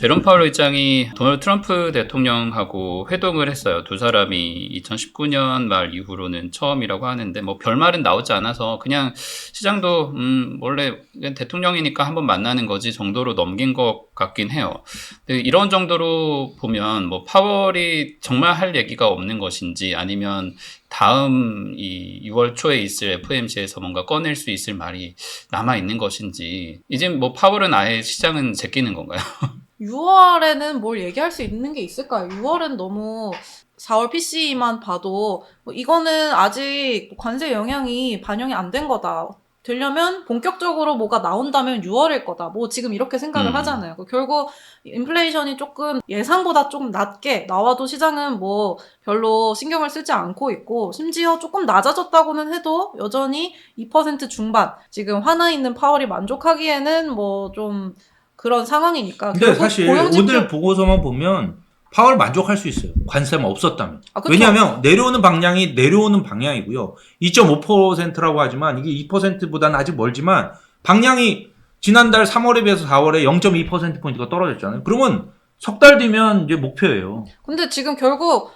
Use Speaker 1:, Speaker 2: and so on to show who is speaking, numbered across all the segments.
Speaker 1: 제롬 파월 의장이 도널드 트럼프 대통령하고 회동을 했어요. 두 사람이 2019년 말 이후로는 처음이라고 하는데 뭐 별말은 나오지 않아서 그냥 시장도 원래 대통령이니까 한번 만나는 거지 정도로 넘긴 것 같긴 해요. 근데 이런 정도로 보면 뭐 파월이 정말 할 얘기가 없는 것인지 아니면 다음 이 6월 초에 있을 FOMC에서 뭔가 꺼낼 수 있을 말이 남아 있는 것인지 이제 뭐 파월은 아예 시장은 제끼는 건가요?
Speaker 2: 6월에는 뭘 얘기할 수 있는 게 있을까요? 6월은 너무 4월 PC만 봐도 이거는 아직 관세 영향이 반영이 안 된 거다. 되려면 본격적으로 뭐가 나온다면 6월일 거다. 뭐 지금 이렇게 생각을 하잖아요. 결국 인플레이션이 조금 예상보다 좀 낮게 나와도 시장은 뭐 별로 신경을 쓰지 않고 있고 심지어 조금 낮아졌다고는 해도 여전히 2% 중반 지금 화나 있는 파월이 만족하기에는 뭐 좀 그런 상황이니까.
Speaker 3: 근데 사실 오늘 보고서만 보면 파월 만족할 수 있어요. 관세만 없었다면. 왜냐하면 내려오는 방향이고요. 2.5%라고 하지만 이게 2%보다는 아직 멀지만 방향이 지난달 3월에 비해서 4월에 0.2%포인트가 떨어졌잖아요. 그러면 석 달 뒤면 이제 목표예요.
Speaker 2: 근데 지금 결국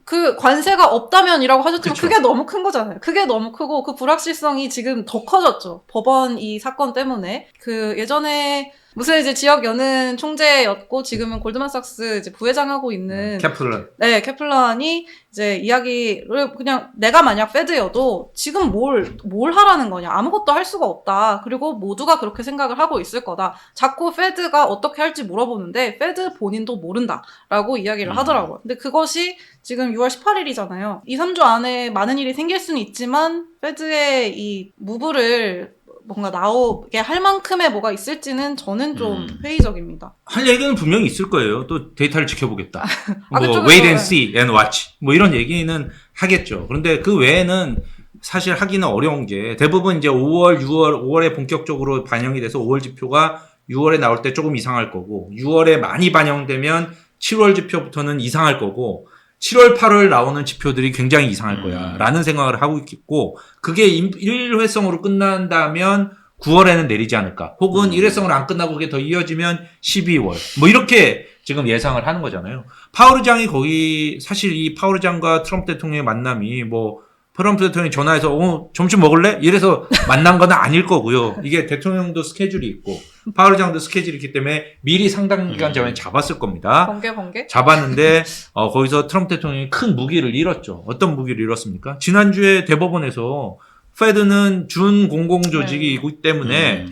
Speaker 2: 그 관세가 없다면이라고 하셨지만
Speaker 3: 그쵸.
Speaker 2: 그게 너무 큰 거잖아요. 그게 너무 크고 그 불확실성이 지금 더 커졌죠. 법원 이 사건 때문에. 그 예전에 무슨 이제 지역 연은 총재였고 지금은 골드만삭스 이제 부회장하고 있는
Speaker 3: 캐플런.
Speaker 2: 네, 캐플런이 이제 이야기를 그냥 내가 만약 페드여도 지금 뭘 하라는 거냐. 아무것도 할 수가 없다. 그리고 모두가 그렇게 생각을 하고 있을 거다. 자꾸 페드가 어떻게 할지 물어보는데 페드 본인도 모른다라고 이야기를 하더라고요. 근데 그것이 지금 6월 18일이잖아요. 2, 3주 안에 많은 일이 생길 수는 있지만 페드의 이 무브를 뭔가 나오게 할 만큼의 뭐가 있을지는 저는 좀 회의적입니다.
Speaker 3: 할 얘기는 분명히 있을 거예요. 또 데이터를 지켜보겠다. 뭐
Speaker 2: 그쪽에서,
Speaker 3: wait and see and watch 뭐 이런 얘기는 하겠죠. 그런데 그 외에는 사실 하기는 어려운 게 대부분 이제 5월, 6월, 5월에 본격적으로 반영이 돼서 5월 지표가 6월에 나올 때 조금 이상할 거고 6월에 많이 반영되면 7월 지표부터는 이상할 거고 7월, 8월 나오는 지표들이 굉장히 이상할 거야 라는 생각을 하고 있고 그게 일회성으로 끝난다면 9월에는 내리지 않을까 혹은 일회성으로 안 끝나고 그게 더 이어지면 12월 뭐 이렇게 지금 예상을 하는 거잖아요. 파월 의장이 거기 사실 이 파월 의장과 트럼프 대통령의 만남이 뭐 트럼프 대통령이 전화해서 점심 먹을래? 이래서 만난 건 아닐 거고요. 이게 대통령도 스케줄이 있고 파월 의장도 스케줄이 있기 때문에 미리 상당 기간 전에 잡았을 겁니다.
Speaker 2: 번개?
Speaker 3: 잡았는데 거기서 트럼프 대통령이 큰 무기를 잃었죠. 어떤 무기를 잃었습니까? 지난주에 대법원에서 페드는 준공공 조직이기 때문에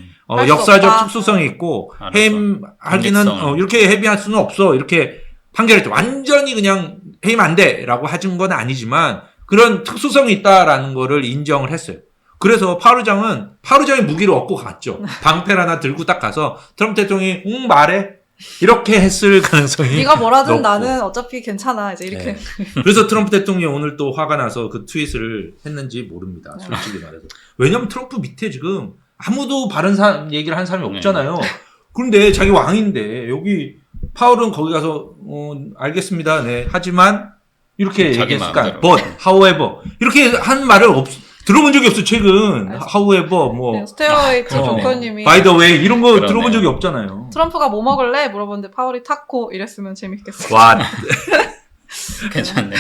Speaker 3: 역사적 특수성이 있고 해임하기는 이렇게 해비할 수는 없어 이렇게 판결했죠. 완전히 그냥 해임 안 돼라고 하진 건 아니지만 그런 특수성이 있다라는 거를 인정을 했어요. 그래서 파월 의장이 무기를 얻고 갔죠. 방패를 하나 들고 딱 가서 트럼프 대통령이 말해 이렇게 했을 가능성이
Speaker 2: 네가 뭐라든
Speaker 3: 높고.
Speaker 2: 나는 어차피 괜찮아 이제 이렇게.
Speaker 3: 네. 그래서 트럼프 대통령이 오늘 또 화가 나서 그 트윗을 했는지 모릅니다. 솔직히 말해서. 왜냐면 트럼프 밑에 지금 아무도 바른 얘기를 한 사람이 없잖아요. 그런데 자기 왕인데 여기 파월은 거기 가서 알겠습니다. 네. 하지만 이렇게 얘기했을까? But, however 이렇게 한 말을 들어본 적이 없어 최근. however 뭐
Speaker 2: 스테어웨이트 조커님이
Speaker 3: by the way 이런 거 들어본 적이 없잖아요.
Speaker 2: 트럼프가 뭐 먹을래? 물어봤는데 파월이 타코 이랬으면 재밌겠어요.
Speaker 3: 와.
Speaker 1: 괜찮네.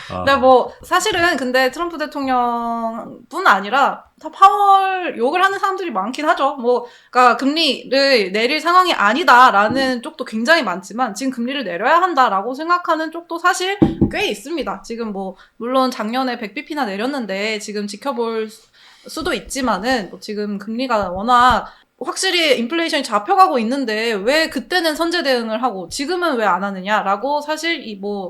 Speaker 2: 근데 뭐 사실은 근데 트럼프 대통령뿐 아니라 다 파월 욕을 하는 사람들이 많긴 하죠. 뭐 그러니까 금리를 내릴 상황이 아니다라는 쪽도 굉장히 많지만 지금 금리를 내려야 한다라고 생각하는 쪽도 사실 꽤 있습니다. 지금 뭐 물론 작년에 100bp나 내렸는데 지금 지켜볼 수도 있지만은 뭐 지금 금리가 워낙 확실히 인플레이션이 잡혀가고 있는데 왜 그때는 선제 대응을 하고 지금은 왜 안 하느냐라고 사실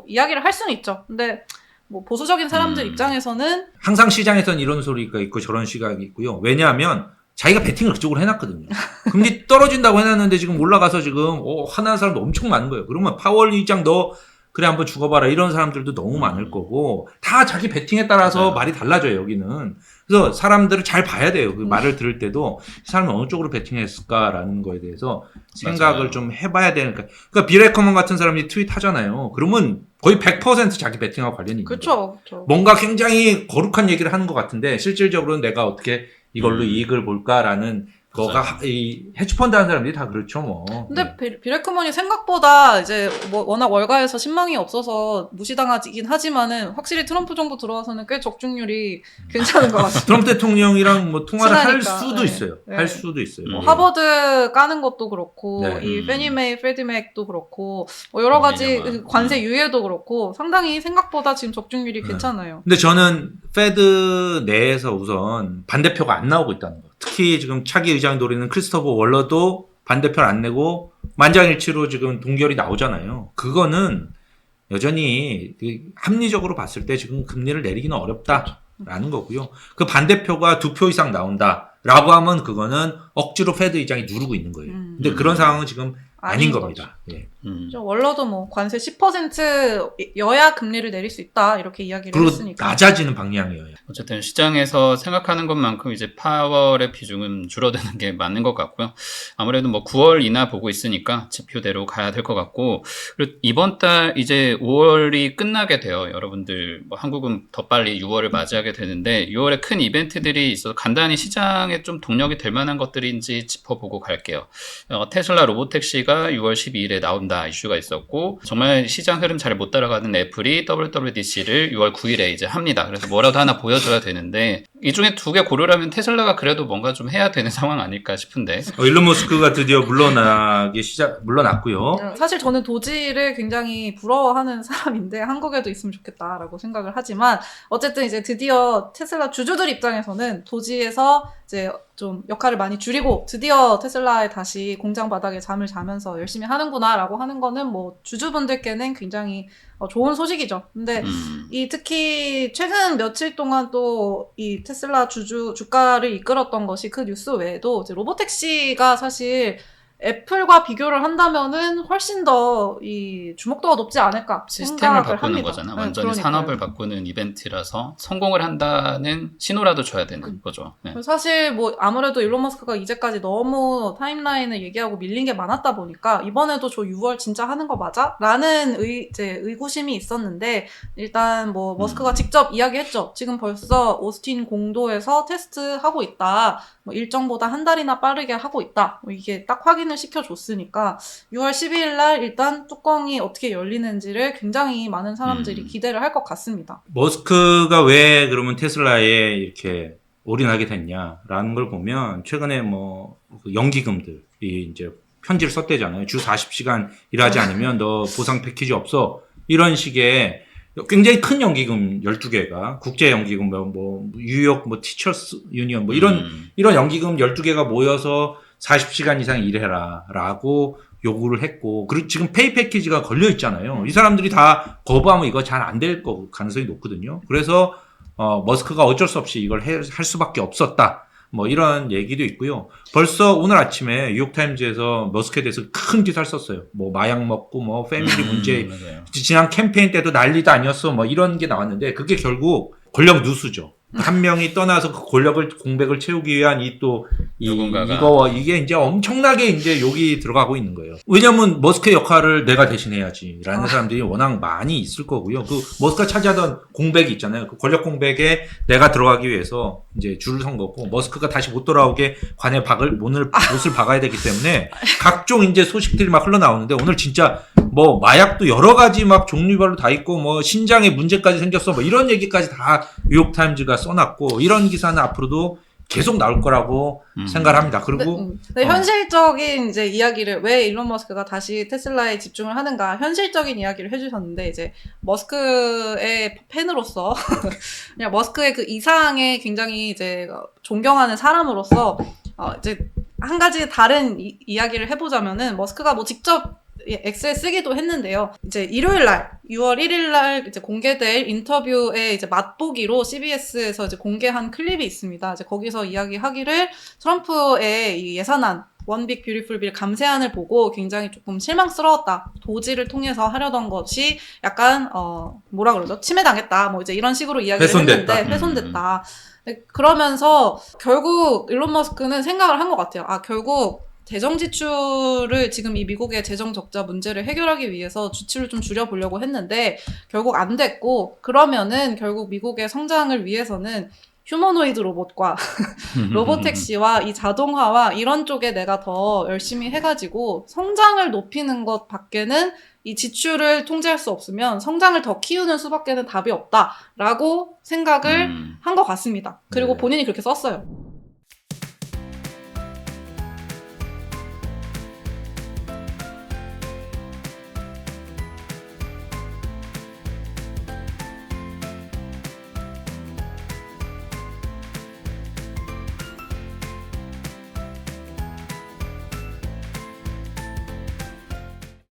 Speaker 2: 이야기를 할 수는 있죠. 근데 뭐 보수적인 사람들 입장에서는
Speaker 3: 항상 시장에서는 이런 소리가 있고 저런 시각이 있고요. 왜냐하면 자기가 베팅을 그쪽으로 해놨거든요. 금리 떨어진다고 해놨는데 지금 올라가서 지금 화나는 사람도 엄청 많은 거예요. 그러면 파월 의장 너 그래 한번 죽어봐라 이런 사람들도 너무 많을 거고 다 자기 베팅에 따라서 말이 달라져요 여기는. 그래서 사람들을 잘 봐야 돼요. 그 말을 들을 때도 이 사람이 어느 쪽으로 베팅했을까라는 거에 대해서 생각을 좀 해봐야 되니까. 그러니까 빌 에커먼 같은 사람이 트윗 하잖아요. 그러면 거의 100% 자기 베팅하고 관련이 있는 거예요.
Speaker 2: 그렇죠.
Speaker 3: 뭔가 굉장히 거룩한 얘기를 하는 것 같은데 실질적으로는 내가 어떻게 이걸로 이익을 볼까라는 그거가 이 헤지펀드 하는 사람들이 다 그렇죠 뭐.
Speaker 2: 근데 비레크먼이 생각보다 이제 뭐 워낙 월가에서 신망이 없어서 무시당하긴 하지만은 확실히 트럼프 정부 들어와서는 꽤 적중률이 괜찮은 것 같아요.
Speaker 3: 트럼프 대통령이랑 뭐 통화를 할
Speaker 2: 친하니까.
Speaker 3: 수도
Speaker 2: 네.
Speaker 3: 있어요.
Speaker 2: 네.
Speaker 3: 할 수도 있어요.
Speaker 2: 뭐
Speaker 3: 예.
Speaker 2: 하버드 까는 것도 그렇고
Speaker 3: 네.
Speaker 2: 이 페니메이, 프레디맥도 그렇고 뭐 여러 가지
Speaker 1: 유명한.
Speaker 2: 관세 유예도 그렇고 상당히 생각보다 지금 적중률이 괜찮아요.
Speaker 3: 근데 저는 페드 내에서 우선 반대표가 안 나오고 있다는 거. 특히 지금 차기 의장 노리는 크리스토퍼 월러도 반대표를 안 내고 만장일치로 지금 동결이 나오잖아요. 그거는 여전히 그 합리적으로 봤을 때 지금 금리를 내리기는 어렵다라는 거고요. 그 반대표가 2표 이상 나온다라고 하면 그거는 억지로 페드 의장이 누르고 있는 거예요. 근데 그런 상황은 지금 아닌 겁니다. 예.
Speaker 2: 월러도 뭐 관세 10% 여야 금리를 내릴 수 있다 이렇게 이야기를
Speaker 3: 그리고
Speaker 2: 했으니까.
Speaker 3: 낮아지는 방향이에요.
Speaker 1: 어쨌든 시장에서 생각하는 것만큼 이제 파월의 비중은 줄어드는 게 맞는 것 같고요. 아무래도 뭐 9월 이나 보고 있으니까 지표대로 가야 될 것 같고, 그리고 이번 달 이제 5월이 끝나게 돼요. 여러분들 뭐 한국은 더 빨리 6월을 맞이하게 되는데 6월에 큰 이벤트들이 있어서 간단히 시장에 좀 동력이 될 만한 것들인지 짚어보고 갈게요. 테슬라 로보택시가 6월 12일에 나온다 이슈가 있었고, 정말 시장 흐름 잘 못 따라가는 애플이 WWDC를 6월 9일에 이제 합니다. 그래서 뭐라도 하나 보여줘야 되는데 이 중에 두 개 고르라면 테슬라가 그래도 뭔가 좀 해야 되는 상황 아닐까 싶은데.
Speaker 3: 일론 머스크가 드디어 물러났고요.
Speaker 2: 사실 저는 도지를 굉장히 부러워하는 사람인데 한국에도 있으면 좋겠다라고 생각을 하지만 어쨌든 이제 드디어 테슬라 주주들 입장에서는 도지에서 이제 좀 역할을 많이 줄이고 드디어 테슬라에 다시 공장 바닥에 잠을 자면서 열심히 하는구나라고 하는 거는 뭐 주주분들께는 굉장히 좋은 소식이죠. 근데 이 특히 최근 며칠 동안 또 이 테슬라 주가를 이끌었던 것이 그 뉴스 외에도 이제 로보택시가 사실 애플과 비교를 한다면은 훨씬 더 이 주목도가 높지 않을까
Speaker 1: 시스템을
Speaker 2: 생각을
Speaker 1: 바꾸는
Speaker 2: 합니다.
Speaker 1: 거잖아.
Speaker 2: 네,
Speaker 1: 완전히
Speaker 2: 그러니까요.
Speaker 1: 산업을 바꾸는 이벤트라서 성공을 한다는 신호라도 줘야 되는 거죠. 네.
Speaker 2: 사실 뭐 아무래도 일론 머스크가 이제까지 너무 타임라인을 얘기하고 밀린 게 많았다 보니까 이번에도 저 6월 진짜 하는 거 맞아? 라는 의구심이 있었는데 일단 뭐 머스크가 직접 이야기했죠. 지금 벌써 오스틴 공도에서 테스트하고 있다. 뭐 일정보다 한 달이나 빠르게 하고 있다. 뭐 이게 딱 확인을 시켜줬으니까 6월 12일 날 일단 뚜껑이 어떻게 열리는지를 굉장히 많은 사람들이 기대를 할 것 같습니다.
Speaker 3: 머스크가 왜 그러면 테슬라에 이렇게 올인하게 됐냐라는 걸 보면 최근에 뭐 연기금들이 이제 편지를 썼대잖아요. 주 40시간 일하지 않으면 너 보상 패키지 없어. 이런 식의 굉장히 큰 연기금 12개가 국제 연기금 뭐 뉴욕 뭐 티처스 유니언 뭐 이런 연기금 12개가 모여서 40시간 이상 일해라라고 요구를 했고, 그리고 지금 페이 패키지가 걸려 있잖아요. 이 사람들이 다 거부하면 이거 잘 안 될 가능성이 높거든요. 그래서 머스크가 어쩔 수 없이 이걸 할 수밖에 없었다. 뭐 이런 얘기도 있고요. 벌써 오늘 아침에 뉴욕타임즈에서 머스크에 대해서 큰 기사를 썼어요. 뭐 마약 먹고 뭐 패밀리 문제,
Speaker 1: 맞아요.
Speaker 3: 지난 캠페인 때도 난리도 아니었어. 뭐 이런 게 나왔는데 그게 결국 권력 누수죠. 한 명이 떠나서 그 권력을 공백을 채우기 위한 이게 이제 엄청나게 이제 욕이 들어가고 있는 거예요. 왜냐면 머스크의 역할을 내가 대신해야지라는 사람들이 워낙 많이 있을 거고요. 그 머스크가 차지하던 공백이 있잖아요. 그 권력 공백에 내가 들어가기 위해서 이제 줄을 선 거고, 머스크가 다시 못 돌아오게 관에 못을 박아야 되기 때문에 각종 이제 소식들이 막 흘러나오는데 오늘 진짜 뭐 마약도 여러 가지 막 종류별로 다 있고 뭐 신장에 문제까지 생겼어 뭐 이런 얘기까지 다 뉴욕타임즈가 써놨고, 이런 기사는 앞으로도 계속 나올 거라고 생각을 합니다. 그리고
Speaker 2: 근데 현실적인 이제 이야기를 왜 일론 머스크가 다시 테슬라에 집중을 하는가 현실적인 이야기를 해주셨는데, 이제 머스크의 팬으로서 그냥 머스크의 그 이상에 굉장히 이제 존경하는 사람으로서 이제 한 가지 다른 이야기를 해보자면은 머스크가 뭐 직접 엑스에 쓰기도 했는데요. 이제 일요일 날, 6월 1일 날 이제 공개될 인터뷰에 이제 맛보기로 CBS에서 이제 공개한 클립이 있습니다. 이제 거기서 이야기하기를 트럼프의 이 예산안 원 빅 뷰티풀 빌 감세안을 보고 굉장히 조금 실망스러웠다. 도지를 통해서 하려던 것이 약간 뭐라 그러죠? 침해당했다. 뭐 이제 이런 식으로 이야기를 했는데 훼손됐다. 그러면서 결국 일론 머스크는 생각을 한 것 같아요. 결국 재정 지출을 지금 이 미국의 재정 적자 문제를 해결하기 위해서 지출을 좀 줄여보려고 했는데 결국 안 됐고, 그러면은 결국 미국의 성장을 위해서는 휴머노이드 로봇과 로보택시와 이 자동화와 이런 쪽에 내가 더 열심히 해가지고 성장을 높이는 것 밖에는 이 지출을 통제할 수 없으면 성장을 더 키우는 수밖에는 답이 없다라고 생각을 한 것 같습니다. 그리고
Speaker 3: 네.
Speaker 2: 본인이 그렇게 썼어요.